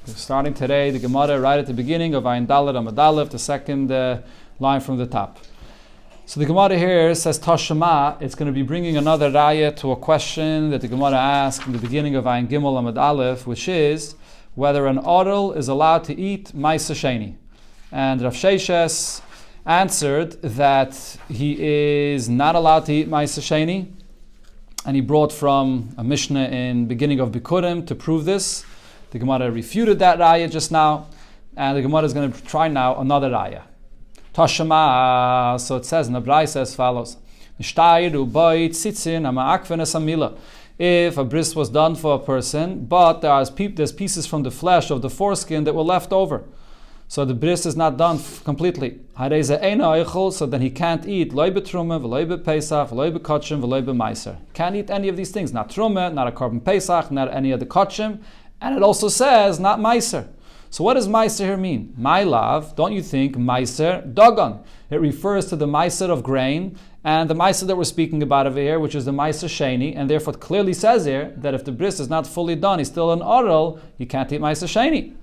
We're starting today the Gemara right at the beginning of Ayin Dalet Amud Aleph, the second line from the top. So the Gemara here says Tashema. It's going to be bringing another raya to a question that the Gemara asked in the beginning of Ayin Gimel Amud Aleph, which is whether an Odel is allowed to eat Ma'aser Sheni. And Rav Sheshes answered that he is not allowed to eat Ma'aser Sheni, and he brought from a Mishnah in beginning of Bikurim to prove this. The Gemara refuted that raya just now, and the Gemara is going to try now another raya. Tashema, so it says in the Braisa as follows: if a bris was done for a person, but there's pieces from the flesh of the foreskin that were left over, so the bris is not done completely. So then he can't eat loy betruma, v'loy bepesach, v'loy bekotchim, v'loy b'maiser. Can't eat any of these things, not truma, not a korban pesach, not any of the kotchim, and it also says not maiser. So what does maiser here mean? My love, don't you think maiser dogon? It refers to the maiser of grain and the maiser that we're speaking about over here, which is the maiser sheni, and therefore it clearly says here that if the bris is not fully done, he's still an oral, you can't eat maiser sheni.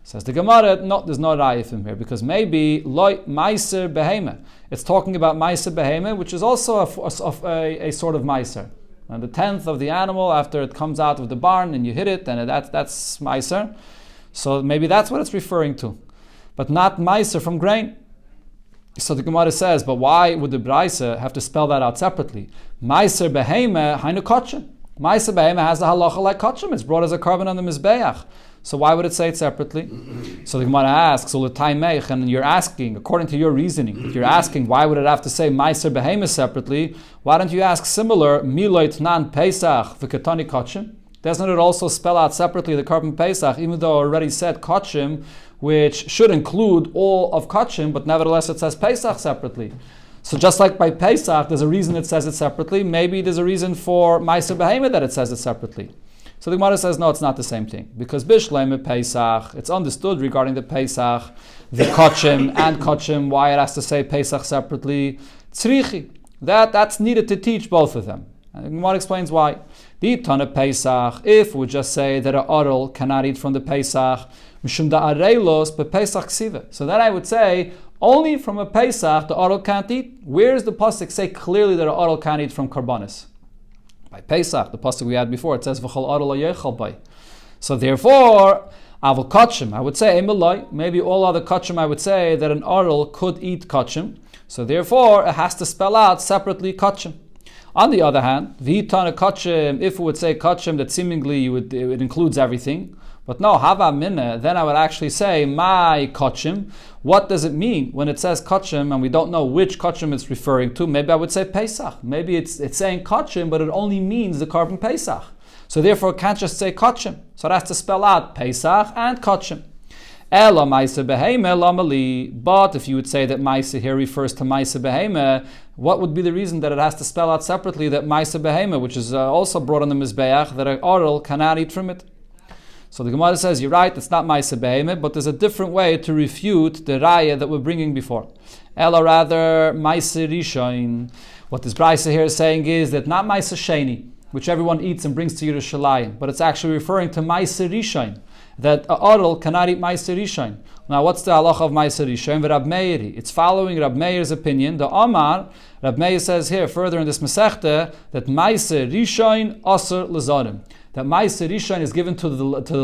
Says the Gemara, no, there's no raya from here, because maybe loy maiser behema. It's talking about maiser behema, which is also a sort of maiser. And the 10th of the animal after it comes out of the barn and you hit it, and that's maiser. So maybe that's what it's referring to, but not maiser from grain. So the Gemara says, but why would the Braisa have to spell that out separately? Maiser behema hainu kotchim. Maiser behema has the halacha like kotchim. It's brought as a carbon on the mizbeach. So why would it say it separately? So the Gemara asks, and you're asking, according to your reasoning, you're asking why would it have to say Ma'aser Behema separately? Why don't you ask similar, Miloit Nan Pesach v'Ketani Kotchim? Doesn't it also spell out separately the Korban Pesach, even though it already said Kotchim, which should include all of Kotchim, but nevertheless it says Pesach separately. So just like by Pesach, there's a reason it says it separately, maybe there's a reason for Ma'aser Behema that it says it separately. So the Gemara says, no, it's not the same thing. Because Bishleim Pesach, it's understood regarding the Pesach, the Kotchim and Kotchim, why it has to say Pesach separately. Tzrichi, that's needed to teach both of them. And the Gemara explains why. The Tana Pesach, if we just say that an oral cannot eat from the Pesach, Mishum da Arelos Pesach Ksiva. So then I would say, only from a Pesach the oral can't eat. Where does the pasuk say clearly that an oral can't eat from Karbanis? By Pesach, the pasuk we had before, it says v'chol oral yechal bay. So therefore, avol kotchim, I would say emeloi. Maybe all other kotchim, I would say that an oral could eat kotchim. So therefore, it has to spell out separately kotchim. On the other hand, v'itana kotchim, if we would say kotchim, that seemingly it includes everything. But no, hava minna, then I would actually say my kotchim. What does it mean when it says kotchim and we don't know which kotchim it's referring to? Maybe I would say Pesach. Maybe it's saying kotchim, but it only means the korban Pesach. So therefore it can't just say kotchim. So it has to spell out Pesach and kotchim. Ela ma'aser behema lamali. But if you would say that ma'aser here refers to ma'aser behema, what would be the reason that it has to spell out separately that ma'aser behema, which is also brought on the mizbeach, that an oral cannot eat from it? So the Gemara says, you're right, it's not Ma'aser Behema, but there's a different way to refute the raya that we're bringing before. Ella rather, Ma'aser Rishon. What this Braisa here is saying is that not Ma'aser Sheni, which everyone eats and brings to Yerushalayim, but it's actually referring to Ma'aser Rishon, that a oral cannot eat Ma'aser Rishon. Now what's the halacha of Ma'aser Rishon? Rab Meiri. It's following Rab Meir's opinion. The Omar, Rab Meir says here, further in this Masechta, that Ma'aser Rishon Aser Lazarim. That Ma'aser Rishon is given to the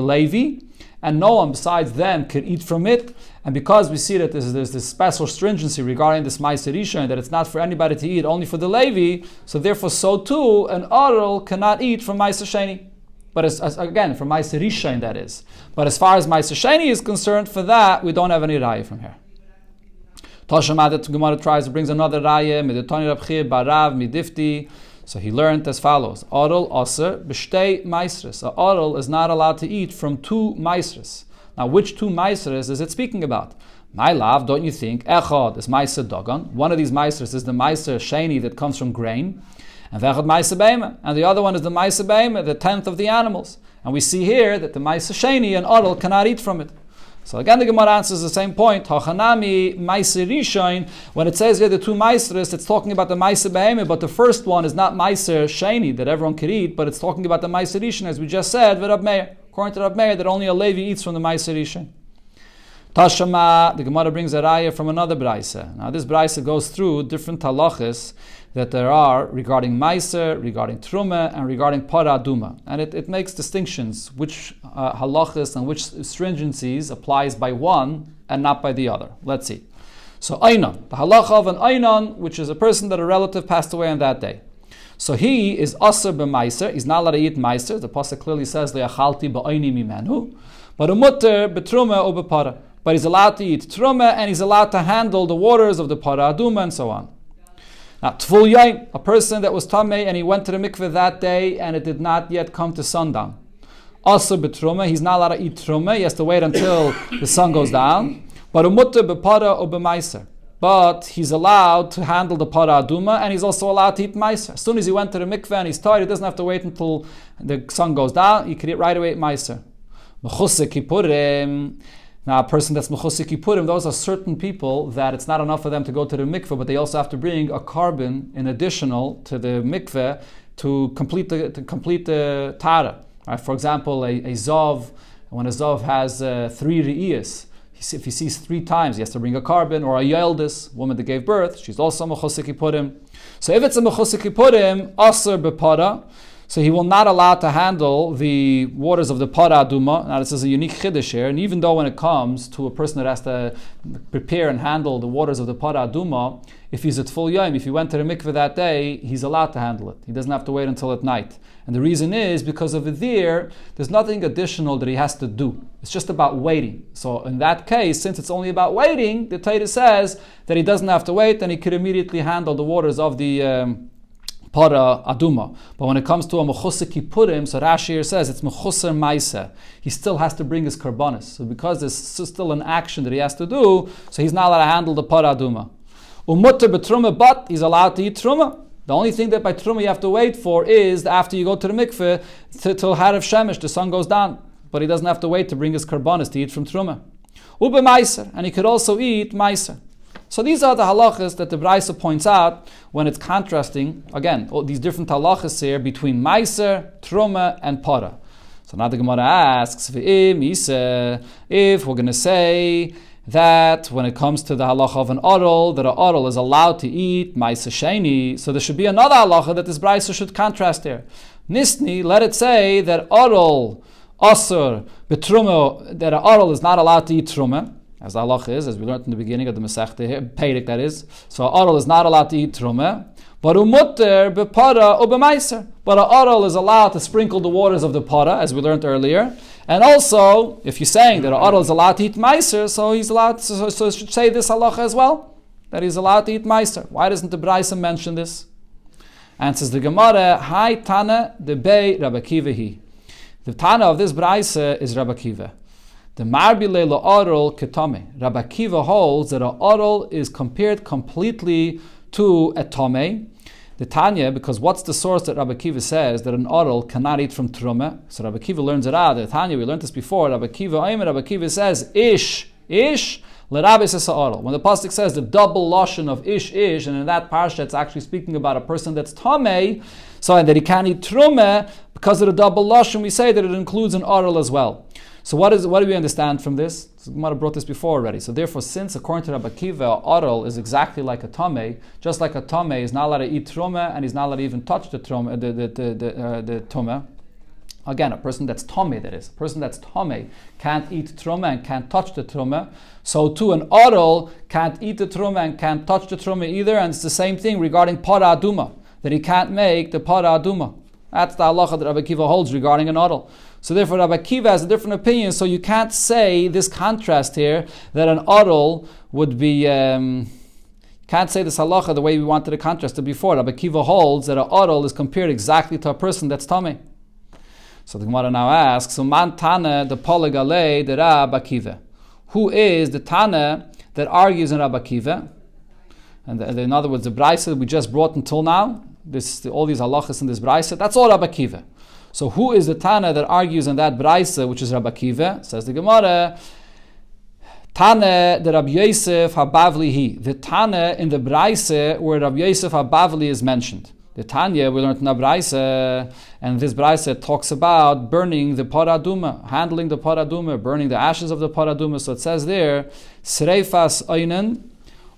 Levi, and no one besides them can eat from it. And because we see that there's this special stringency regarding this Ma'aser Rishon, that it's not for anybody to eat, only for the Levi, so therefore so too, an oral cannot eat from Ma'aser Sheni. But again, from Ma'aser Rishon that is. But as far as Ma'aser Sheni is concerned, for that, we don't have any raya from here. Toshama, that Gemara tries, brings another raya, Midetoni Rabchir, Barav, Midifti. So he learned as follows: Oral aser b'shtei maisres. A oral is not allowed to eat from 2 maisres. Now, which 2 maisres is it speaking about? My love, don't you think echad is maiser dogon? One of these maisres is the maiser sheni that comes from grain, and vechad maiser beima, and the other one is the maiser beima, the 10th of the animals. And we see here that the maiser sheni and oral cannot eat from it. So again, the Gemara answers the same point. Hachanami Ma'aser Rishon. When it says here the 2 Ma'aseres, it's talking about the Ma'aser Behema, but the first one is not Ma'aser Sheni that everyone could eat, but it's talking about the Ma'aser Rishon, as we just said, with Rab Meir. According to Rab Meir, that only a Levi eats from the Meiser Rishon. Tashama, the Gemara brings a raya from another Braisa. Now this Braisa goes through different halachas that there are regarding Meiser, regarding Truma, and regarding Para Aduma. And it makes distinctions, which halachas and which stringencies applies by one and not by the other. Let's see. So Einon, the halacha of an Einon, which is a person that a relative passed away on that day. So he is Asr b'Meiser, he's not allowed to eat Meiser. The Pasuk clearly says, Le'achalti ba'oini mimenu. But umutter b'truma or b'para. But he's allowed to eat truma and he's allowed to handle the waters of the para aduma and so on. Now, Tvul Yaim, a person that was tamei and he went to the mikveh that day and it did not yet come to sundown. Also b'truma, he's not allowed to eat truma, he has to wait until the sun goes down. But umutter b'para or b'meiser. But he's allowed to handle the para aduma and he's also allowed to eat meiser. As soon as he went to the mikveh and he's tired, he doesn't have to wait until the sun goes down, he can eat right away eat meiser. Mechusik Kippurim. Now, a person that's Mechusik Kippurim, those are certain people that it's not enough for them to go to the mikveh, but they also have to bring a carbon in additional to the mikveh to complete the tara. Right? For example, a zov, when a zov has 3 re'iyas, if he sees 3 times, he has to bring a carbon, or a yeldis, woman that gave birth, she's also Mechusik Kippurim. So if it's a Mechusik Kippurim, Asr b'para, so he will not allow to handle the waters of the para aduma. Now this is a unique chiddush here, and even though when it comes to a person that has to prepare and handle the waters of the para aduma, if he's at full yom, if he went to the mikveh that day, he's allowed to handle it. He doesn't have to wait until at night. And the reason is because of it there's nothing additional that he has to do. It's just about waiting. So in that case, since it's only about waiting, the Torah says that he doesn't have to wait and he could immediately handle the waters of the para aduma. But when it comes to a mechusik kippurim, so Rashi here says it's mechuser maisa. He still has to bring his karbanis. So because there's still an action that he has to do, so he's not allowed to handle the para aduma. Umutter betruma, but he's allowed to eat truma. The only thing that by truma you have to wait for is after you go to the mikveh till harav shemesh, the sun goes down. But he doesn't have to wait to bring his karbanis to eat from truma. Ube meiser, and he could also eat meiser. So these are the halachas that the Braisa points out when it's contrasting, again, all these different halachas here between Meiser, Truma, and Para. So now the Gemara asks, if we're going to say that when it comes to the halacha of an oral, that an oral is allowed to eat Meiser Sheni, so there should be another halacha that this Braisa should contrast here. Nisni, let it say that oral, Asur, Betruma, that an oral is not allowed to eat Truma. As the halach is, as we learned in the beginning of the Masechta here, Peirik that is. So an oral is not allowed to eat truma, but umutter bepara or b'meiser. But an oral is allowed to sprinkle the waters of the para, as we learned earlier. And also, if you're saying that an oral is allowed to eat meiser, so he's allowed. So it should say this halacha as well, that he's allowed to eat meiser. Why doesn't the Braisa mention this? Answers the Gemara, Hai Tana de Bei Rabbi Akiva hi. The Tana of this Braisa is Rabbi Akiva. The marbile la'oral ketame. Rabbi Akiva holds that an oral is compared completely to a tome. The Tanya, because what's the source that Rabbi Akiva says that an oral cannot eat from truma? So Rabbi Akiva learns it out. The Tanya, we learned this before. Rabbi Akiva says ish l'rabbi says oral. When the pasuk says the double lashon of ish, and in that parsha it's actually speaking about a person that's tame, so that he can't eat truma because of the double lashon. We say that it includes an oral as well. So what do we understand from this? So Gemara brought this before already. So therefore, since according to Rabbi Akiva, oral is exactly like a tamei, just like a tamei is not allowed to eat truma and he's not allowed to even touch the truma, the tumah. Again, a person that's tamei, that is, a person that's tamei can't eat truma and can't touch the truma. So too, an oral can't eat the truma and can't touch the truma either. And it's the same thing regarding para aduma, that he can't make the para aduma. That's the halacha that Rabbi Akiva holds regarding an oral. So therefore, Rabbi Akiva has a different opinion. So you can't say this contrast here that an oral would be. Can't say this halacha the way we wanted to contrast it before. Rabbi Akiva holds that an oral is compared exactly to a person that's tamei. So the Gemara now asks, so man tana the poligale the Rabbi Akiva. Who is the tana that argues in Rabbi Akiva? And in other words, the Braisa that we just brought until now, all these halachas in this Braisa, that's all Rabbi Akiva. So who is the Tana that argues in that Braisa, which is Rabbi Akiva? Says the Gemara, Tana the Rabbi Yosef HaBavli hi. The Tana in the Braisa where Rabbi Yosef HaBavli is mentioned. The Tanya, we learned in a Braise, and this Braise talks about burning the paraduma, handling the paraduma, burning the ashes of the paraduma. So it says there, Sreifas Einan,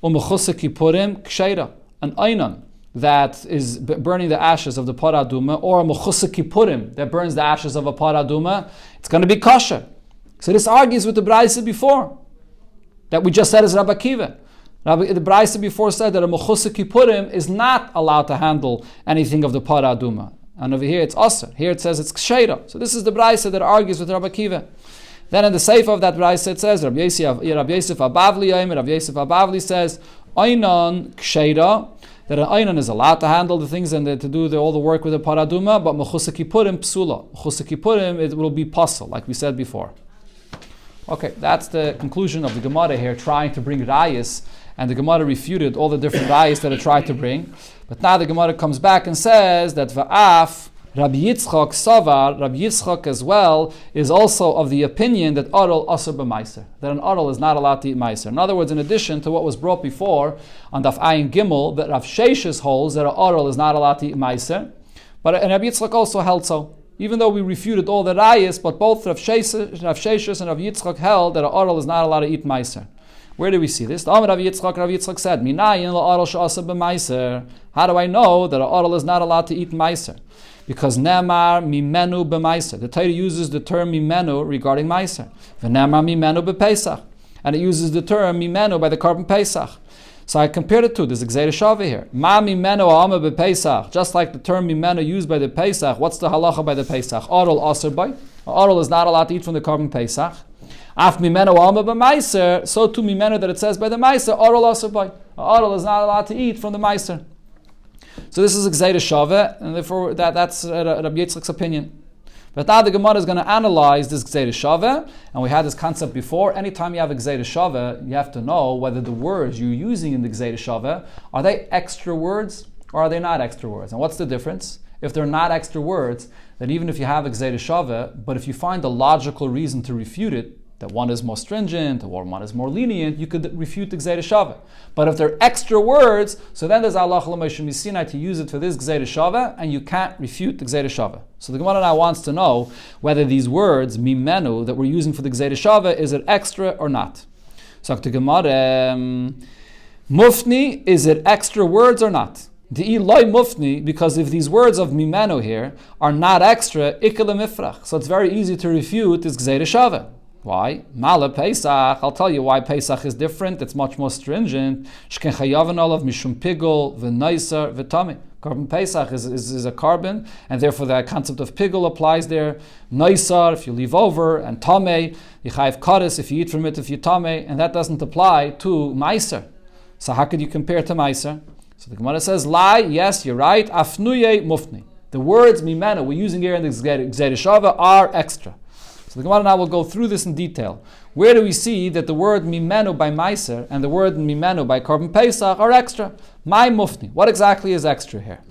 Umechuse Kippurim Ksheira. An Einan that is burning the ashes of the paraduma, or a Mechuse Kippurim that burns the ashes of a paraduma, it's going to be kosher. So this argues with the Braise before, that we just said as Rabbi Akiva. The Braise before said that a Mechuse Kippurim is not allowed to handle anything of the paraduma. And over here it's Aser. Here it says it's Ksheira. So this is the Braise that argues with Rabbi Akiva. Then in the Sefer of that Braise it says, Rabbi Yosef Abavli says, Einan Ksheira, that an Einan is allowed to handle the things and to do all the work with the paraduma, but Mechuse Kippurim Psula. Mechuse Kippurim, it will be pasul, like we said before. Okay, that's the conclusion of the Gemara here, trying to bring rayas, and the Gemara refuted all the different rayas that it tried to bring. But now the Gemara comes back and says that Va'af, Rabbi Yitzchak Savar, Rabbi Yitzchak as well, is also of the opinion that Aral Asr b'Maiser, that an Aral is not allowed to eat Maiser. In other words, in addition to what was brought before on Daf Ayin Gimel, that Rav Sheshes holds that an Aral is not allowed to eat Maiser, but Rabbi Yitzchak also held so. Even though we refuted all the rayas, but both Rav Sheshes and Rav Yitzchak held that an Aral is not allowed to eat Maiser. Where do we see this? Rav Yitzchak said, Minayin la'aral she'asa b'Maiser. How do I know that an Aral is not allowed to eat Maiser? Because Nemar mimenu b'Maiser. The Torah uses the term mimenu regarding Maiser. V'nemar mimenu b'Pesach. And it uses the term mimenu by the Korban Pesach. So I compared it to this Gzeira Shava here. Ma mimenu ha'ama b'Pesach. Just like the term mimenu used by the Pesach. What's the halacha by the Pesach? Aral aser by. Aral is not allowed to eat from the Korban Pesach. Af mimenu ha'ama b'Maiser. So too mimenu that it says by the Maiser. Aral aser by. Aral is not allowed to eat from the Maiser. So this is a Gzeira Shava, and therefore that's Rabbi Yitzchak's opinion. But now the Gemara is going to analyze this Gzeira Shava, and we had this concept before. Anytime you have a Gzeira Shava, you have to know whether the words you're using in the Gzeira Shava, are they extra words or are they not extra words? And what's the difference? If they're not extra words, then even if you have a Gzeira Shava, but if you find a logical reason to refute it, that one is more stringent or one is more lenient, you could refute the Gzeira Shava. But if they're extra words, so then there's Allah Moshe Misinai to use it for this Gzeira Shava, and you can't refute the Gzeira Shava. So the Gemara now wants to know whether these words, mimenu, that we're using for the Gzeira Shava, is it extra or not? So the Gemara, mufni, is it extra words or not? The loy mufni, because if these words of mimenu here are not extra, ikele mifrach. So it's very easy to refute this Gzeira Shava. Why? Mala Pesach. I'll tell you why Pesach is different. It's much more stringent. Shken chayavan olav mishum pigul v'neiser v'tami. Korban Pesach is a carbon, and therefore the concept of pigul applies there. Neisar, if you leave over, and tamei, yichayev kares, if you eat from it, if you tamei, and that doesn't apply to meiser. So how could you compare to meiser? So the Gemara says, lie, yes, you're right. Afnuye mufni. The words mimenu we're using here in the Gzeira Shava are extra. So the Gemara now will go through this in detail. Where do we see that the word mimenu by Meiser and the word mimenu by Korban Pesach are extra? My mufni. What exactly is extra here?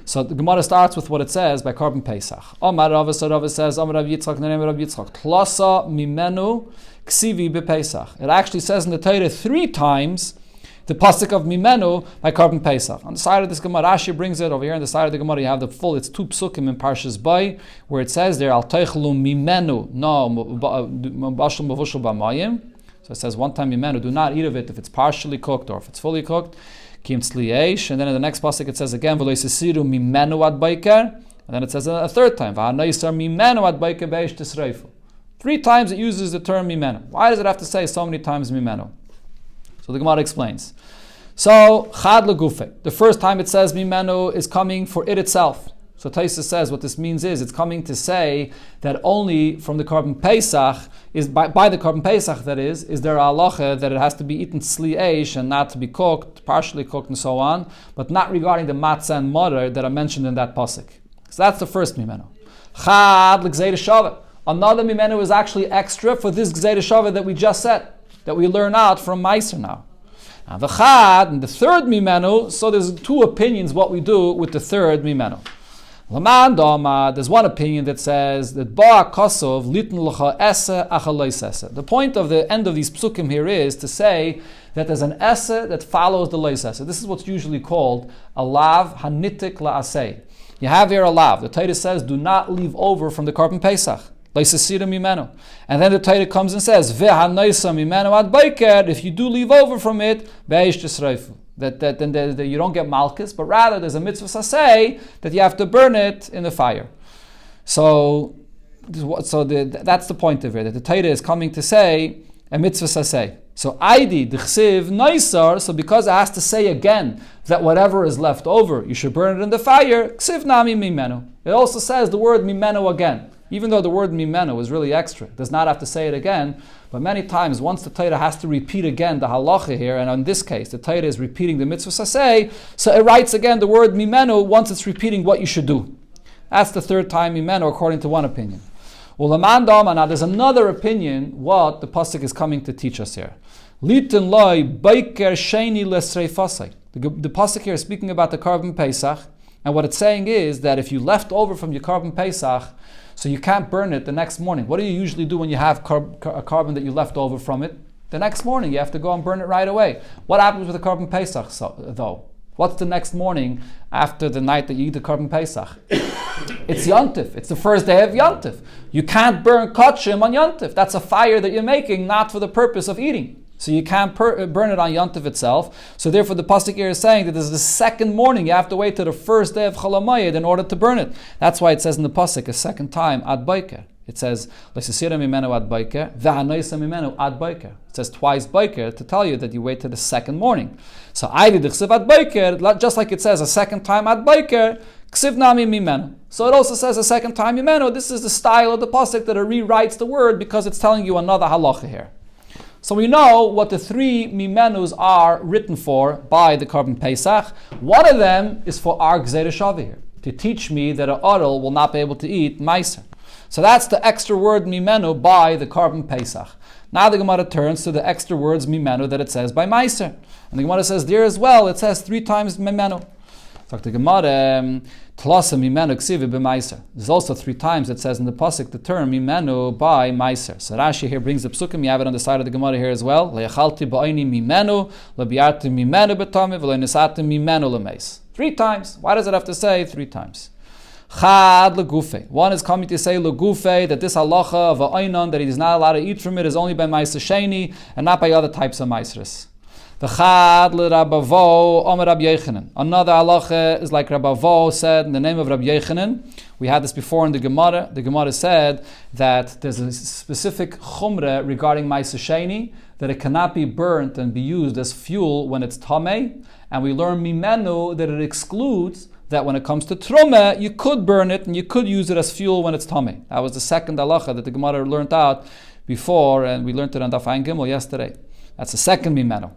So the Gemara starts with what it says by Korban Pesach. Omar Rava, so Rava says, Omar Rav Yitzchak, Nerem Rav Yitzchak, Tlasa mimenu ksivi b'Pesach. It actually says in the Torah 3 times the pasuk of mimenu by Korban Pesach. On the side of this Gemara, Rashi brings it over here. On the side of the Gemara, you have the full. It's 2 psukim in Parshas Bay, where it says there al teichlu mimenu no bashul mavushul b'mayim. So it says one time mimenu, do not eat of it if it's partially cooked or if it's fully cooked. Kim tzliyeish, and then in the next pasuk it says again v'lo yisisiru mimenu ad baiker, and then it says a 3rd time v'hanoisar mimenu ad baiker beish tisreifu. 3 times it uses the term mimenu. Why does it have to say so many times mimenu? So the Gemara explains. So, chad legufe. The first time it says mimenu is coming for it itself. So Taisa says what this means is it's coming to say that only from the Korban Pesach, is by the Korban Pesach that is there a halacha that it has to be eaten tzli eish and not to be cooked, partially cooked and so on, but not regarding the matzah and mutter that are mentioned in that pasuk. So that's the first mimenu. Chad l'gzeira shava. Another mimenu is actually extra for this gzeira shava that we just said, that we learn out from Meiser now. Now the chad and the 3rd mimenu, so there's 2 opinions what we do with the 3rd mimenu. Laman Dama, there's one opinion that says that Ba'a Kosov Litn L'cha Esse Achalois Esse. The point of the end of these psukim here is to say that there's an Esse that follows the Lois Esse. This is what's usually called a Lav Hanitik La'aseh. You have here a Lav. The Torah says, do not leave over from the Korban Pesach. And then the Torah comes and says, if you do leave over from it, that you don't get malchus, but rather there's a mitzvah saseh that you have to burn it in the fire. So that's the point of it, that the Torah is coming to say a mitzvah saseh. So Aidi, d'chsiv, noisar, so because it has to say again that whatever is left over, you should burn it in the fire, ksiv nami mimenu. It also says the word mimenu again. Even though the word mimenu is really extra, it does not have to say it again, but many times once the Torah has to repeat again the halacha here, and in this case the Torah is repeating the mitzvah saseh, so it writes again the word mimenu once it's repeating what you should do. That's the third time mimenu according to one opinion. Well, now there's another opinion what the pasuk is coming to teach us here. Litin loy baiker sheni lesreifasai. The pasuk here is speaking about the Korban Pesach, and what it's saying is that if you left over from your Korban Pesach, so you can't burn it the next morning. What do you usually do when you have a carbon that you left over from it? The next morning you have to go and burn it right away. What happens with the Korban Pesach though? What's the next morning after the night that you eat the Korban Pesach? It's Yontif. It's the first day of Yontif. You can't burn kachim on Yontif. That's a fire that you're making, not for the purpose of eating. So you can't burn it on Yontif itself. So therefore the pasuk here is saying that this is the second morning. You have to wait till the first day of Chol HaMoed in order to burn it. That's why it says in the pasuk a second time, ad baiker. It says, L'sisira mimenu ad baiker, v'hanoisa mimenu ad baiker. It says twice baiker to tell you that you wait till the second morning. So Aydi d'chsiv ad baiker, just like it says a second time ad baiker, ksiv nami mimenu. So it also says a second time mimenu. This is the style of the pasuk that it rewrites the word because it's telling you another halacha here. So we know what the three mimenus are written for by the Korban Pesach. One of them is for our Gzeira Shavi here, to teach me that an Adel will not be able to eat Meiser. So that's the extra word mimenu by the Korban Pesach. Now the Gemara turns to the extra words mimenu that it says by Meiser. And the Gemara says there as well, it says 3 times mimenu. So the Gemara, Tlasa mimenu ksivi b'meiser. There's also 3 times it says in the pasuk the term mimenu by meiser. So Rashi here brings the psukim. You have it on the side of the Gemara here as well. Le'achalti ba'ini mimenu, le'biarti mimenu b'tami, v'le'nisati mimenu l'meis. 3 times. Why does it have to say 3 times? Chad legufe. One is coming to say legufe that this halacha of a oinon that he is not allowed to eat from it is only by meiser sheni and not by other types of meisers. The Chad l'Rabavo Omer Rabbi Yechanan. Another halacha is like Rabavo said in the name of Rabbi Yechanan. We had this before in the Gemara. The Gemara said that there's a specific chumrah regarding Ma'aser Sheni, that it cannot be burnt and be used as fuel when it's tameh. And we learn mimenu that it excludes that when it comes to trumah, you could burn it and you could use it as fuel when it's tameh. That was the second halacha that the Gemara learned out before, and we learned it on Daf Ayin Gimel yesterday. That's the second mimenu.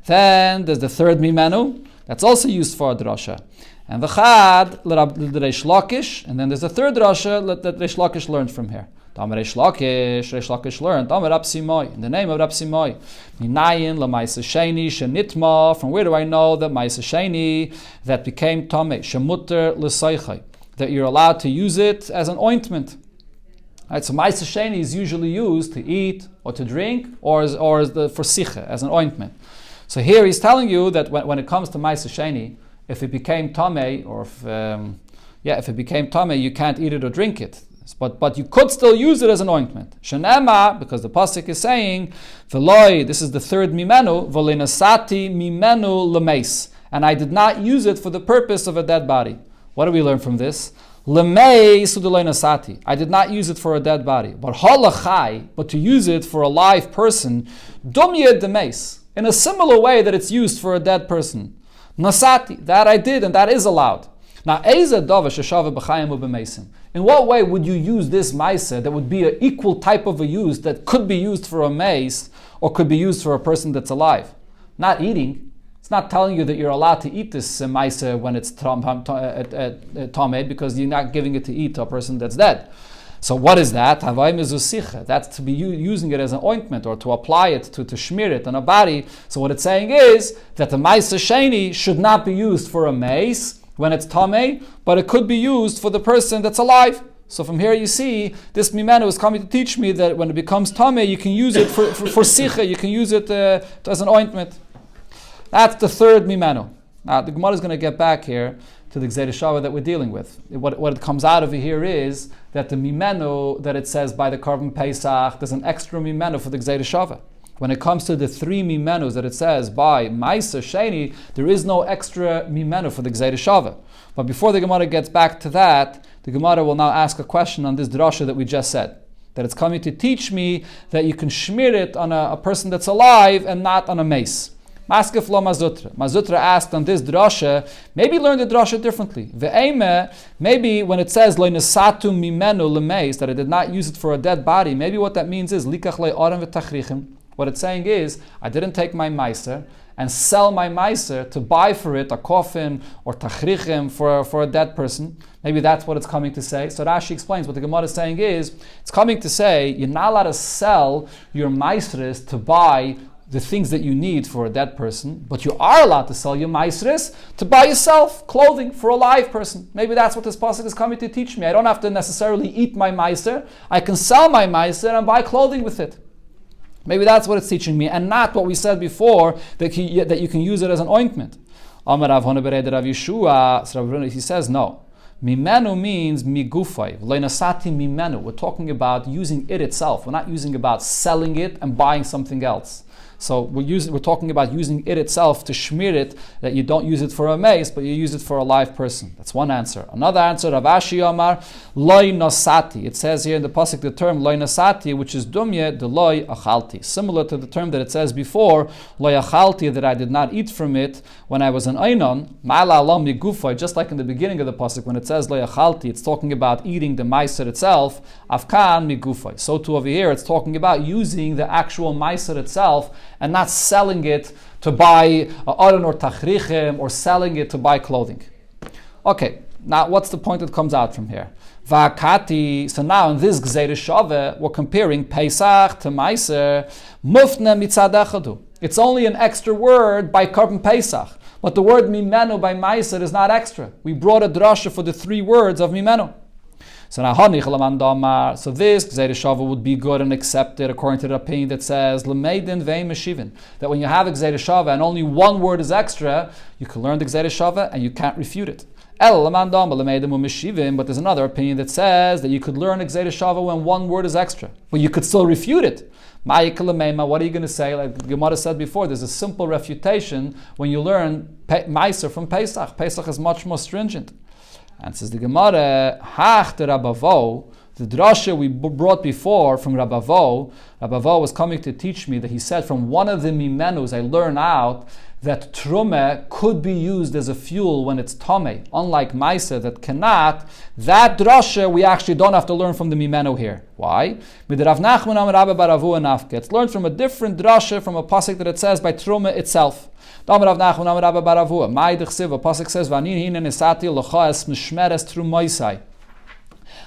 Then there's the third mimenu that's also used for a drasha, and the chad l'Reish Lakish, and then there's the third drasha that Reish Lakish learned from here. Reish Lakish learned Rab Simoi in the name of Rab Simoi. Minayin l'Ma'aser Sheni shenitma. From where do I know that Ma'aser Sheni that became tameh shemuter l'soichai, that you're allowed to use it as an ointment? Right, so Ma'aser Sheni is usually used to eat or to drink or as for sicha, as an ointment. So here he's telling you that when it comes to Ma'aser Sheni, if it became tameh, or if it became tameh, you can't eat it or drink it. But you could still use it as an ointment. Shenema, because the pasuk is saying, "V'loi," this is the third mimenu, "V'lenasati mimenu lemeis," and I did not use it for the purpose of a dead body. What do we learn from this? Lemeis u'delenasati. I did not use it for a dead body. But halachai, but to use it for a live person, dumyed demeis. In a similar way that it's used for a dead person. Nasati, that I did, and that is allowed. Now, in what way would you use this ma'aser that would be an equal type of a use that could be used for a mace or could be used for a person that's alive? Not eating. It's not telling you that you're allowed to eat this ma'aser when it's tameh, because you're not giving it to eat to a person that's dead. So what is that? That's to be using it as an ointment or to apply it, to smear it on a body. So what it's saying is that the Ma'aser Sheni should not be used for a mace when it's tamei, but it could be used for the person that's alive. So from here you see, this mimenu is coming to teach me that when it becomes tamei, you can use it for sicha, you can use it as an ointment. That's the third mimenu. Now the Gemara is going to get back here to the Gzeira Shava that we're dealing with. What it comes out of here is that the mimenu that it says by the Korban Pesach, there's an extra mimenu for the Gzeira Shava. When it comes to the three mimenus that it says by Ma'aser Sheni, there is no extra mimenu for the Gzeira Shava. But before the Gemara gets back to that, the Gemara will now ask a question on this drasha that we just said. That it's coming to teach me that you can shmir it on a person that's alive and not on a mace. Maskef lo Mazutra. Mazutra asked on this drasha, maybe learn the drasha differently. Ve'eme, maybe when it says lo nesatu mimenu lemeis, that I did not use it for a dead body, maybe what that means is likach le aram v'tachrichim. What it's saying is, I didn't take my meiser and sell my meiser to buy for it a coffin or tachrichim for a dead person. Maybe that's what it's coming to say. So Rashi explains what the Gemara is saying is, it's coming to say you're not allowed to sell your meisres to buy the things that you need for a dead person, but you are allowed to sell your meisres to buy yourself clothing for a live person. Maybe that's what this pasuk is coming to teach me. I don't have to necessarily eat my meiser. I can sell my meiser and buy clothing with it. Maybe that's what it's teaching me, and not what we said before, that you can use it as an ointment. Amar Rav Hona bered Rav Yeshua, so Rav Hona, he says no. Mimenu means migufay. Leinasati mimenu. We're talking about using it itself. We're not using about selling it and buying something else. So we're talking about using it itself to shmir it, that you don't use it for a mace, but you use it for a live person. That's one answer. Another answer, Rav Ashi Amar, loy nosati. It says here in the pasuk the term loy nosati, which is dumye de loy achalti. Similar to the term that it says before, loy achalti, that I did not eat from it when I was an einon, ma'ala alam migufay, just like in the beginning of the pasuk when it says loy achalti, it's talking about eating the meiser itself, afkan migufay. So too over here, it's talking about using the actual meiser itself, and not selling it to buy aron or tachrichem, or selling it to buy clothing. Okay, now what's the point that comes out from here? Va'akati, so now in this Gzeira Shava, we're comparing Pesach to Meiser, mufne mitzad echadu. It's only an extra word by Korban Pesach, but the word mimenu by Meiser is not extra. We brought a drasha for the three words of mimenu. So now, so this Gzeira Shava would be good and accepted according to the opinion that says L'meidin ve'im meshivin, that when you have a Gzeira Shava and only one word is extra, you can learn the Gzeira Shava and you can't refute it. But there's another opinion that says that you could learn a Gzeira Shava when one word is extra, but you could still refute it. What are you going to say? Like Gemara said before, there's a simple refutation when you learn Meiser from Pesach. Pesach is much more stringent. And says the Gemara, Hach de Rabavo, the drasha we brought before from Rabavo was coming to teach me that he said from one of the mimenus I learned out that trumeh could be used as a fuel when it's tamei, unlike meiser that cannot. That drasha we actually don't have to learn from the mimenu here. Why? It's learned from a different drasha, from a pasuk that it says by trumeh itself. Pasuk says,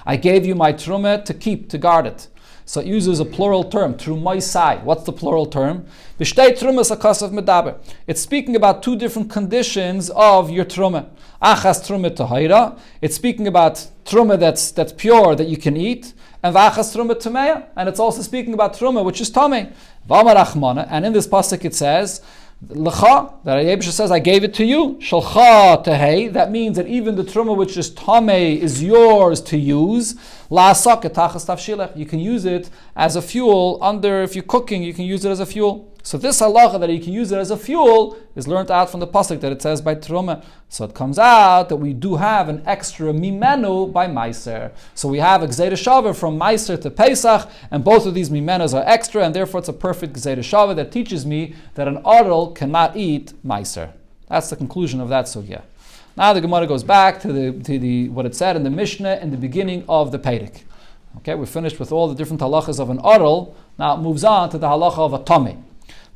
I gave you my trumah to keep, to guard it. So it uses a plural term, trumoisai. What's the plural term? It's speaking about two different conditions of your trumah. Achas trumah tahira. It's speaking about trumah that's pure, that you can eat. And v'achas trumah tameya. And it's also speaking about trumah, which is tamei. And in this pasuk it says, L'cha, that Yevamos says, I gave it to you. Shalcha tehei, that means that even the truma which is tamei is yours to use. La'asak etachas tavshilech, you can use it as a fuel if you're cooking, you can use it as a fuel. So this halacha that you can use it as a fuel is learned out from the pasuk that it says by truma. So it comes out that we do have an extra mimenu by meiser. So we have a Gzeira Shava from meiser to Pesach, and both of these mimenus are extra, and therefore it's a perfect Gzeira Shava that teaches me that an adult cannot eat meiser. That's the conclusion of that sugya. Now the Gemara goes back to the what it said in the Mishnah in the beginning of the Perek. Okay, we're finished with all the different halachas of an adult. Now it moves on to the halacha of a tamei.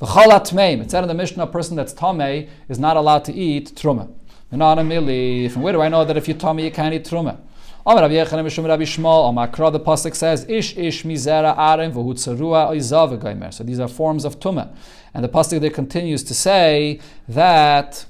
It said in the Mishnah, a person that's tamei is not allowed to eat truma. And where do I know that if you're tamei you can't eat truma? The pasuk says, Ish mizera arem v'hu tzarua oizav v'gomer. So these are forms of tuma. And the pasuk there continues to say that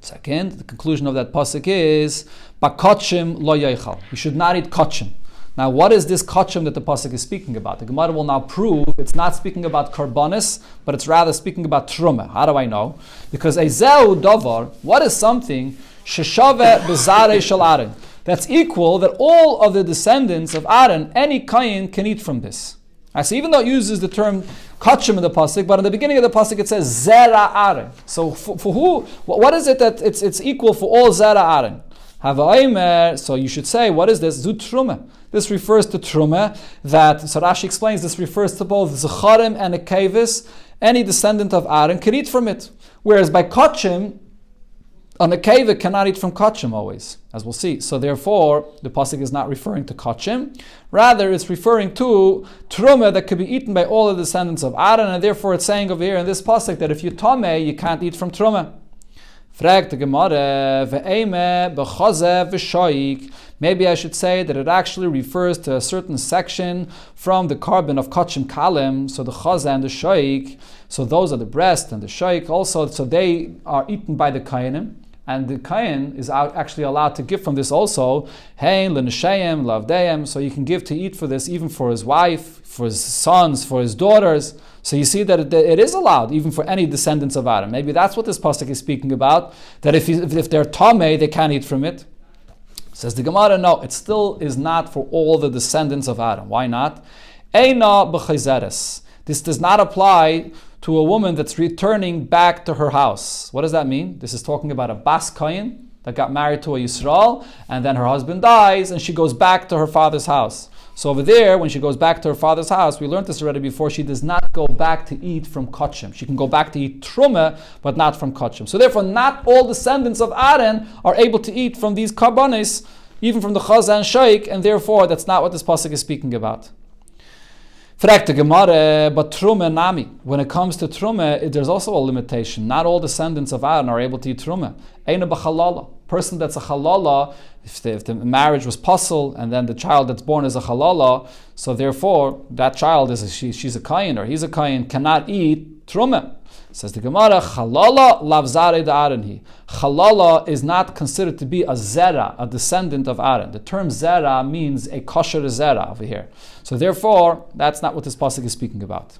Second, the conclusion of that pasuk is bakotchim lo yochal. You should not eat kotchim. Now, what is this kotchim that the pasuk is speaking about? The Gemara will now prove it's not speaking about karbanis, but it's rather speaking about truma. How do I know? Because ezeu davar, what is something sheshave bezarei shel Aaron, that's equal, that all of the descendants of Aaron, any kain, can eat from this. So even though it uses the term kotchim in the pasuk, but in the beginning of the pasuk it says zera Aaron. So for who? What is it that it's equal for all zera Aaron? So you should say, what is this? Zu truma. This refers to truma. So Rashi explains this refers to both zecharim and nekevis. Any descendant of Aaron can eat from it. Whereas by kotchim, a nekeva cannot eat from kotchim always, as we'll see. So therefore, the pasuk is not referring to kotchim. Rather, it's referring to truma that could be eaten by all the descendants of Aaron, and therefore it's saying over here in this pasuk that if you tameh, you can't eat from truma. Maybe I should say that it actually refers to a certain section from the carbon of kotchim kalem, so the chaza and the shoik, so those are the breast and the shoik also, so they are eaten by the kainim, and the kain is actually allowed to give from this also, hein l'neshayim lavdeim, so you can give to eat for this even for his wife, for his sons, for his daughters. So you see that it is allowed even for any descendants of Adam. Maybe that's what this pasuk is speaking about, that if they're tameh, they can't eat from it. Says the Gemara, no, it still is not for all the descendants of Adam. Why not? Eina b'chayzeres. This does not apply to a woman that's returning back to her house. What does that mean? This is talking about a bas kayin that got married to a Yisrael, and then her husband dies, and she goes back to her father's house. So over there, when she goes back to her father's house, we learned this already before, she does not go back to eat from kotchim. She can go back to eat truma, but not from kotchim. So therefore, not all descendants of Aaron are able to eat from these karbanis, even from the chaza and shaik, and therefore, that's not what this pasuk is speaking about. Frag the Gemara, but truma nami. When it comes to truma, there's also a limitation. Not all descendants of Aaron are able to eat truma. Eina b'chalala. Person that's a halala, if the marriage was puzzle and then the child that's born is a halala, so therefore that child she's a kain or he's a kain, cannot eat truma. Says the Gemara, halala lavzare da Aaronhi. Halala is not considered to be a zera, a descendant of Aaron. The term zera means a kosher zera over here. So therefore, that's not what this pasuk is speaking about.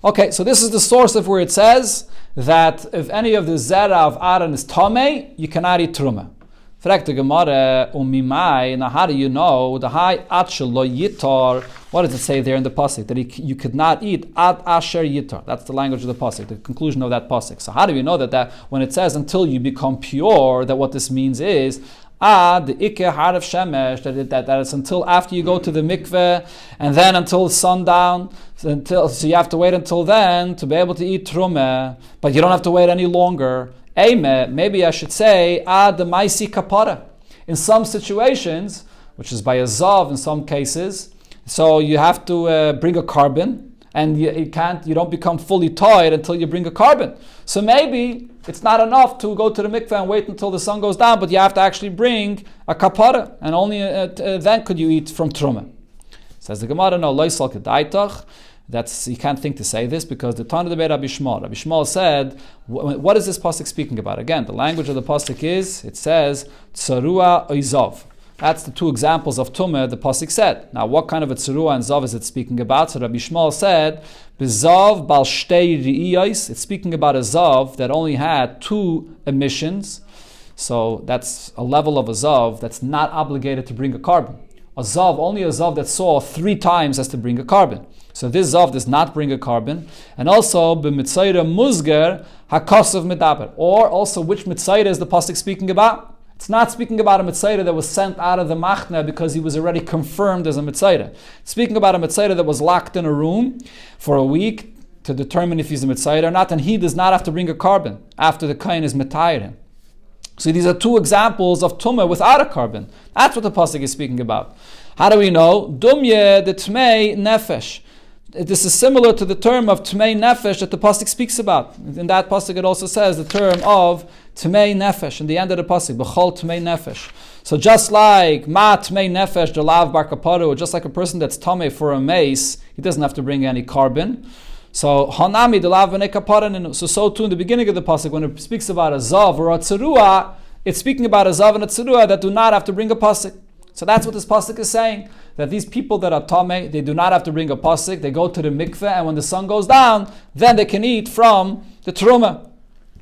Okay, so this is the source of where it says that if any of the zera of Aaron is tameh, you cannot eat truma. Frag the Gemara, umimai. Now, how do you know the high atshel lo yitar? What does it say there in the pasuk that you could not eat ad asher yitar? That's the language of the pasuk, the conclusion of that pasuk. So how do we know that when it says until you become pure, that what this means is the ikke harav shemesh, that it's until after you go to the mikveh, and then until sundown, so you have to wait until then to be able to eat truma, but you don't have to wait any longer. Maybe I should say the maisi kapara. In some situations, which is by a zav in some cases, so you have to bring a carbon, and you don't become fully tied until you bring a carbon. So maybe it's not enough to go to the mikveh and wait until the sun goes down, but you have to actually bring a kapara, and only then could you eat from truma. Says the Gemara, no, loisal kedaitach. You can't think to say this because the Tana of the Rabbi Shmuel. Rabbi Shmuel said, what is this pasuk speaking about? Again, the language of the pasuk it says, tsarua oizov. That's the two examples of tumah the pasuk said. Now, what kind of a tsarua and zav is it speaking about? So Rabbi Shmuel said, bezav bal shtei ri'iyos. It's speaking about a zav that only had 2 emissions. So that's a level of a zav that's not obligated to bring a carbon. Only a zav that saw 3 times has to bring a carbon. So this zav does not bring a carbon. And also, b'mitzayra muzger hakasav medaber. Or also, which mitzayra is the pasuk speaking about? It's not speaking about a mitzayra that was sent out of the machna because he was already confirmed as a mitzayra. It's speaking about a mitzayra that was locked in a room for a week to determine if he's a mitzayra or not, and he does not have to bring a carbon after the kain is mitayr him. So these are 2 examples of tumah without a carbon. That's what the pasuk is speaking about. How do we know? Dumye the tmei nefesh. This is similar to the term of tmei nefesh that the pasuk speaks about. In that pasuk it also says the term of tmei nefesh in the end of the pasuk, b'chol tmei nefesh. So just like ma tmei nefesh delav bar kaparu, just like a person that's tameh for a mace, he doesn't have to bring any carbon. So hanami de lav b'nei kapara. So too in the beginning of the pasuk, when it speaks about a zav or a tzerua, it's speaking about a zav and a tzerua that do not have to bring a pasuk. So that's what this pasuk is saying, that these people that are tameh, they do not have to bring a pasuk. They go to the mikveh, and when the sun goes down, then they can eat from the truma.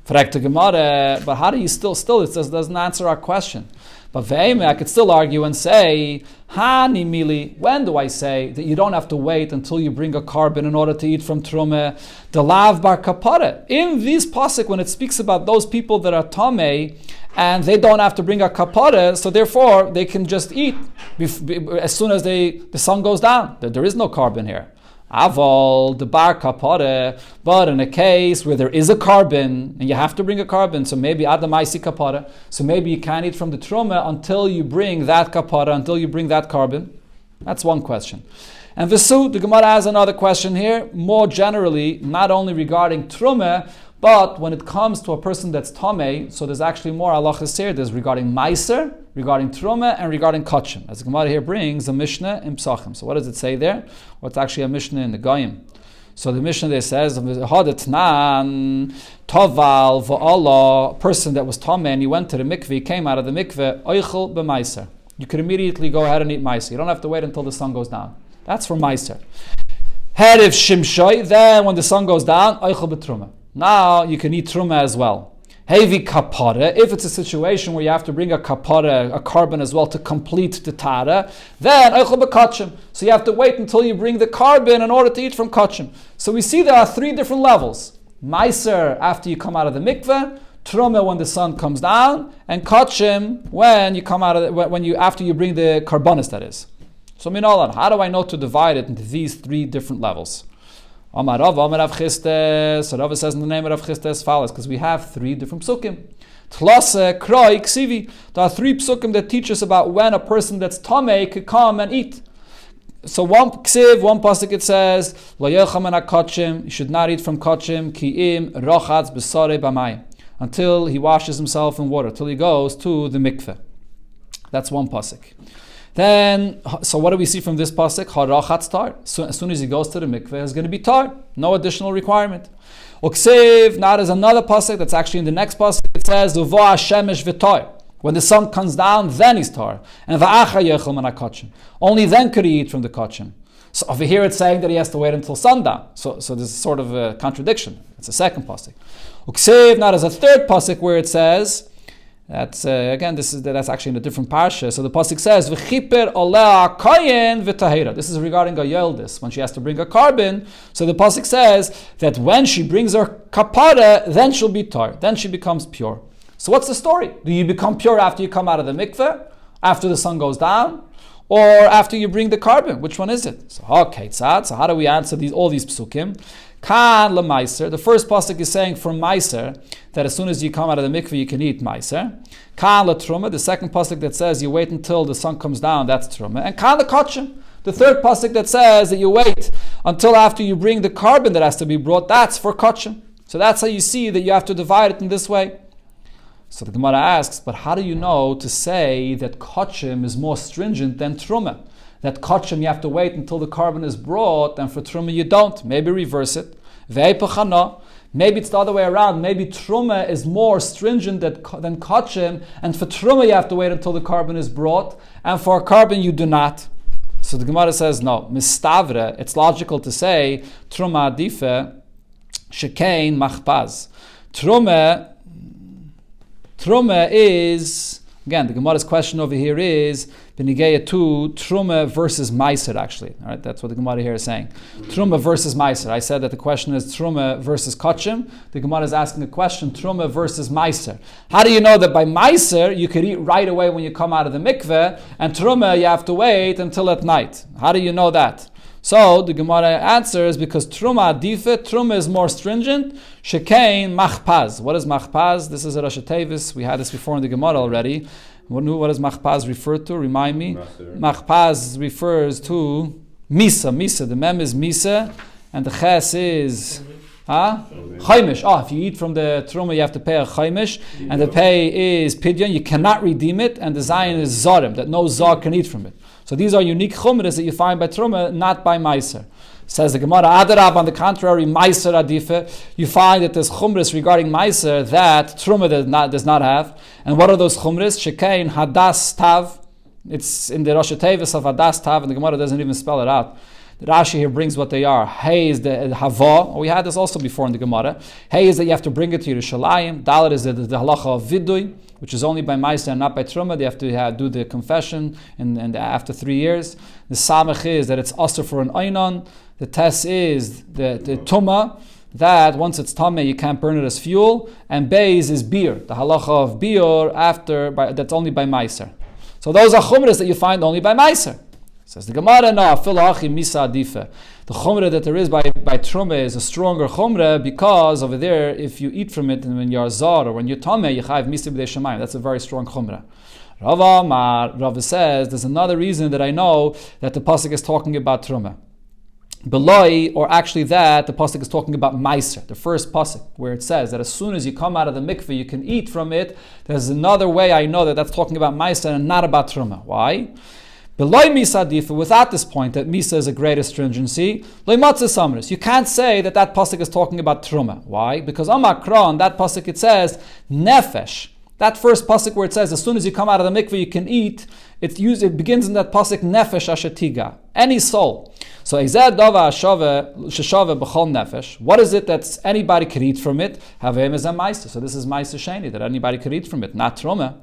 But how do you still it doesn't answer our question. But I could still argue and say, Hani mili, when do I say that you don't have to wait until you bring a carbon in order to eat from truma? The lav bar kapara. In this pasuk, when it speaks about those people that are tamei, and they don't have to bring a kapara, so therefore they can just eat as soon as the sun goes down. There is no carbon here. Aval, the bar kapara, but in a case where there is a carbon, and you have to bring a carbon, so maybe adamaisi kapara, so maybe you can't eat from the truma until you bring that kapara, until you bring that carbon. That's one question. And Vesu, the Gemara has another question here, more generally, not only regarding truma, but when it comes to a person that's tamei, so there's actually more halachas here. There's regarding meiser, regarding truma, and regarding kachim. As the Gemara here brings a Mishnah in Psachim. So what does it say there? Well, it's actually a Mishnah in the Goyim. So the Mishnah there says, Hadetnan toval v'Allah, a person that was tamei and he went to the mikveh, he came out of the mikveh, oichel b'meiser. You could immediately go ahead and eat meiser. You don't have to wait until the sun goes down. That's for meiser. Heriv shimshoi, then when the sun goes down, oichel b'truma. Now you can eat truma as well. Hevi kapara, if it's a situation where you have to bring a kapara, a carbon as well to complete the tara, then eichel b'kachim. So you have to wait until you bring the carbon in order to eat from kachim. So we see there are three different levels. Meiser after you come out of the mikveh, truma when the sun comes down, and kachim when you come out of after you bring the carbonis, that is. So minolan, how do I know to divide it into these three different levels? Amar Rav Chistes. So Rav says in the name of Rav Chistes as follows, because we have three different psukim. Tlase, kroi, ksivi. There are three psukim that teach us about when a person that's tamei could come and eat. So one ksiv, one pasuk it says, Lo yelcham en hakachim, you should not eat from kachim, ki im rochatz b'sarei b'mayim, until he washes himself in water, till he goes to the mikveh. That's one pasuk. Then, so what do we see from this pasuk? Harachatz tar. So as soon as he goes to the mikveh, he's going to be tar. No additional requirement. Uksev, now there's another pasuk that's actually in the next pasuk. It says, Uvo hashemesh v'tar. When the sun comes down, then he's tar. And va'acha yechel man hakachim. Only then could he eat from the kachim. So over here it's saying that he has to wait until sundown. So there's sort of a contradiction. It's a second pasuk. Uksev, now there's a third pasuk where it says, that's again, that's actually in a different parsha. So the pasuk says, "V'chiper olea kayin v'tahira." This is regarding a yeldis when she has to bring a carbon. So the pasuk says that when she brings her kapara, then she'll be tar. Then she becomes pure. So what's the story? Do you become pure after you come out of the mikveh, after the sun goes down, or after you bring the carbon? Which one is it? So okay, tzad. So how do we answer all these psukim? Kan lemaiser. The first pasuk is saying for meiser that as soon as you come out of the mikveh you can eat meiser. Kan letruma. The second pasuk that says you wait until the sun comes down, that's truma. And kan lekachim. The third pasuk that says that you wait until after you bring the carbon that has to be brought, that's for kachim. So that's how you see that you have to divide it in this way. So the Gemara asks, but how do you know to say that kachim is more stringent than truma? That kachim you have to wait until the carbon is brought, and for truma you don't. Maybe reverse it. Maybe it's the other way around. Maybe truma is more stringent than kachim, and for truma you have to wait until the carbon is brought, and for carbon you do not. So the Gemara says no. Mistavre, it's logical to say truma adife shekain machpaz. Truma is, again, the Gemara's question over here is b'nigeya to truma versus meiser, actually. All right, that's what the Gemara here is saying. Truma versus meiser. I said that the question is truma versus kachim. The Gemara is asking the question truma versus meiser. How do you know that by meiser you could eat right away when you come out of the mikveh, and truma you have to wait until at night? How do you know that? So the Gemara answers because truma adife, truma is more stringent. Shekain machpaz. What is machpaz? This is a Rosh Tevis. We had this before in the Gemara already. What does machpaz refer to? Remind me. Machpaz refers to misa. Misa. The mem is misa, and the ches is chaimish. If you eat from the truma, you have to pay a chaimish, and the pay is pidyon. You cannot redeem it, and the zayin is zarim, that no zar can eat from it. So these are unique chumras that you find by truma, not by meiser. Says the Gemara, Adarab, on the contrary, Meiser Adife, you find that there's chumris regarding Meiser that Truma does not have. And what are those chumris? Shekain Hadas Tav. It's in the Rosh Tevis of Hadas Tav, and the Gemara doesn't even spell it out. The Rashi here brings what they are. Hey is the Hava. We had this also before in the Gemara. Hey is that you have to bring it to Yerushalayim. Dalet is the halacha of Vidui, which is only by Meiser and not by Truma. They have to do the confession and after 3 years. The Samach is that it's Asr for an Einon. The Tes is the Tuma, that once it's Tameh you can't burn it as fuel. And Beis is Bir, the halacha of Bir that's only by Meiser. So those are chumras that you find only by Meiser. Says the Gemara, no, Filachi Misa Adife. The chumrah that there is by Truma is a stronger chumrah because over there, if you eat from it and when you're Zar or when you're Tameh, you chayiv Misa B'dei Shemayim. That's a very strong chumrah. Rava says, there's another reason that I know that the pasuk is talking about Truma. Beloi, or actually that the pasuk is talking about Meiser, the first pasuk, where it says that as soon as you come out of the mikveh, you can eat from it. There's another way I know that that's talking about Meiser and not about Truma. Why? Beloi Misa Difa, without this point that Misa is a greater stringency, Loi Matzah Samris. You can't say that pasuk is talking about Truma. Why? Because on Makron, that pasuk it says Nefesh. That first pasuk where it says as soon as you come out of the mikveh you can eat, it begins in that pasuk Nefesh Ashetiga, any soul. So Ezed Dava Sheshave B'chol Nefesh. What is it that anybody could eat from it? Havem is a Meiser. So this is Meiser Sheni, that anybody could eat from it, not Truma.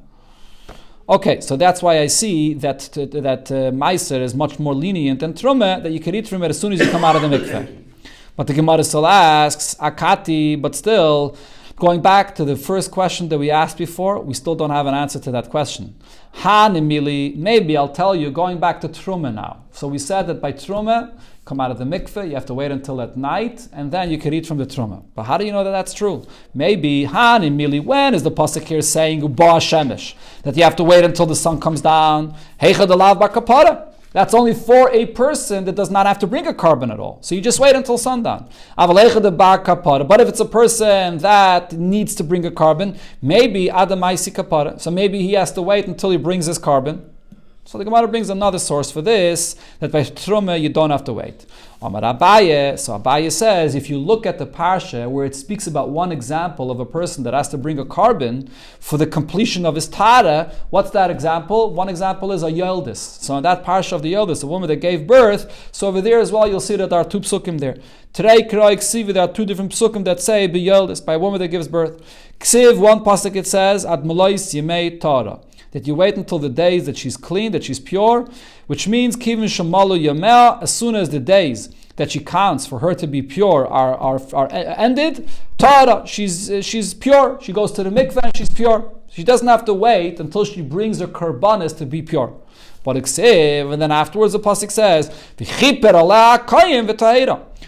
Okay, so that's why I see that Meiser is much more lenient than Truma, that you can eat from it as soon as you come out of the mikveh. But the Gemara still asks, Akati, but still, going back to the first question that we asked before, we still don't have an answer to that question. Hanimili, maybe I'll tell you, going back to Truma now. So we said that by Truma, come out of the mikveh, you have to wait until at night, and then you can eat from the Truma. But how do you know that that's true? Maybe, Hanimili, when is the pasuk here saying, Uba Shemesh, that you have to wait until the sun comes down? Heicha delav bar kapara. That's only for a person that does not have to bring a carbon at all. So you just wait until sundown. But if it's a person that needs to bring a carbon, maybe adamaisi kapara. So maybe he has to wait until he brings his carbon. So the Gemara brings another source for this, that by Truma you don't have to wait. Amar Abaye, so Abaye says, if you look at the Parsha where it speaks about one example of a person that has to bring a carbon for the completion of his Tara, what's that example? One example is a Yeldis. So in that Parsha of the Yeldis, a woman that gave birth, so over there as well you'll see that there are two psukim there. Today, Kroik Ksiv, there are two different psukim that say be Yeldis, by a woman that gives birth. Ksiv, one pasuk it says, Ad Malois Yemei Tara, that you wait until the days that she's clean, that she's pure, which means kivin shamalu yameh, as soon as the days that she counts for her to be pure are ended, Tara, she's pure. She goes to the mikveh and she's pure. She doesn't have to wait until she brings her karbanis to be pure. But and then afterwards the pasuk says,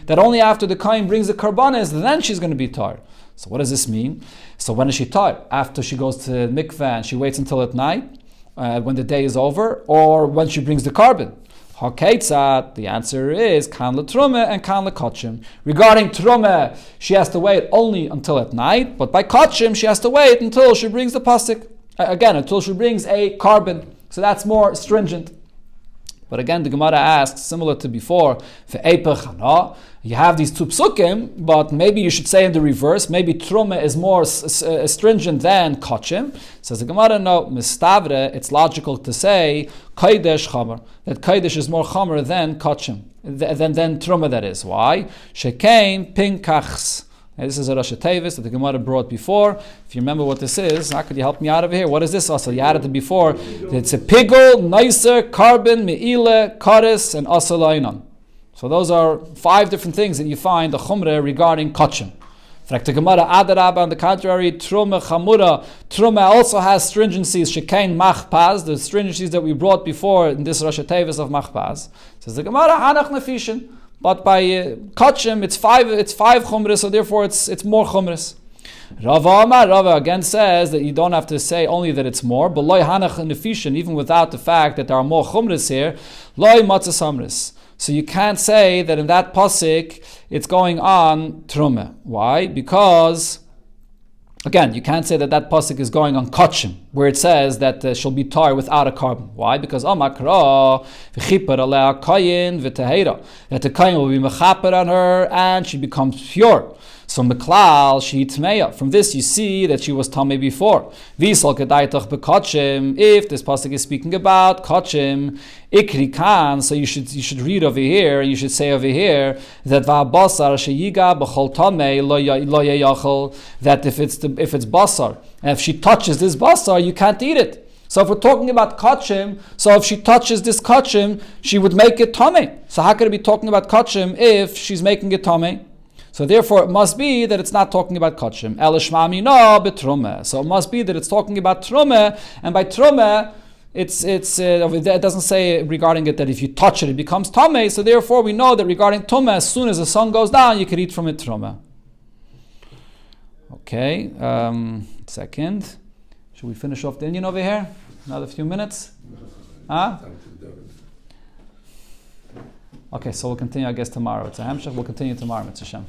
that only after the kohen brings the karbanis, then she's going to be tar. So what does this mean? So when is she tar? After she goes to the mikveh and she waits until at night, when the day is over, or when she brings the carbon? Hakeitzat, the answer is kan letruma and kan lekotchim. Regarding truma, she has to wait only until at night, but by kotchim she has to wait until she brings the pasuk. Again, until she brings a carbon. So that's more stringent. But again, the Gemara asks, similar to before, for Eipach, you have these two psukim, but maybe you should say in the reverse, maybe Truma is more stringent than Kachim. Says the Gemara, no, Mistavre, it's logical to say Kaidesh Chamer, that Kaidesh is more Chamer than Kachim, than Truma that is. Why? Shekain Pinkachs. And this is a Rosh Tevis that the Gemara brought before. If you remember what this is, how could you help me out over here? What is this also? You added it before. It's a pigul, nicer, carbon, me'ile, kares, and asalainon. So those are 5 different things that you find the chumrah regarding kachim. The Gemara Adarab, on the contrary, Truma Chamura. Truma also has stringencies, Shekain Machpaz, the stringencies that we brought before in this Rosh Tevis of Machpaz. Says the Gemara Hanach Nefishin. But by Kachim, it's five chumras, so therefore it's more chumras. Rava again says that you don't have to say only that it's more, but loy hanach nefishin, even without the fact that there are more chumras here, loy matzah samris. So you can't say that in that pasuk it's going on truma. Why? Because again, you can't say that pasuk is going on kachim. where it says that she'll be tar without a carbon. Why? Because Amakra v'chipar alea kayin v'tehera, that the kayin will be mechaper on her and she becomes pure. So meklal she tmeya. From this you see that she was tamei before. V'isal kedaitach bekachim. If this pasuk is speaking about kachim, ikri kan. So you should read over here. You should say over here that va'basar sheyiga b'chol tamei lo yeyachol. That if it's basar, and if she touches this basar, you can't eat it. So if we're talking about kachim, so if she touches this kachim, she would make it tamei. So how could it be talking about kachim if she's making it tamei? So therefore, it must be that it's not talking about kachim. Elishmamina betrumeh. So it must be that it's talking about trumeh, and by trumeh, it doesn't say regarding it that if you touch it, it becomes tameh. So therefore, we know that regarding tumah, as soon as the sun goes down, you can eat from it trumeh. Okay. Second, should we finish off the Indian over here? Another few minutes. Huh? Okay, so we'll continue, I guess, tomorrow. It's a hamshach. We'll continue tomorrow, Mitzvah Hashem.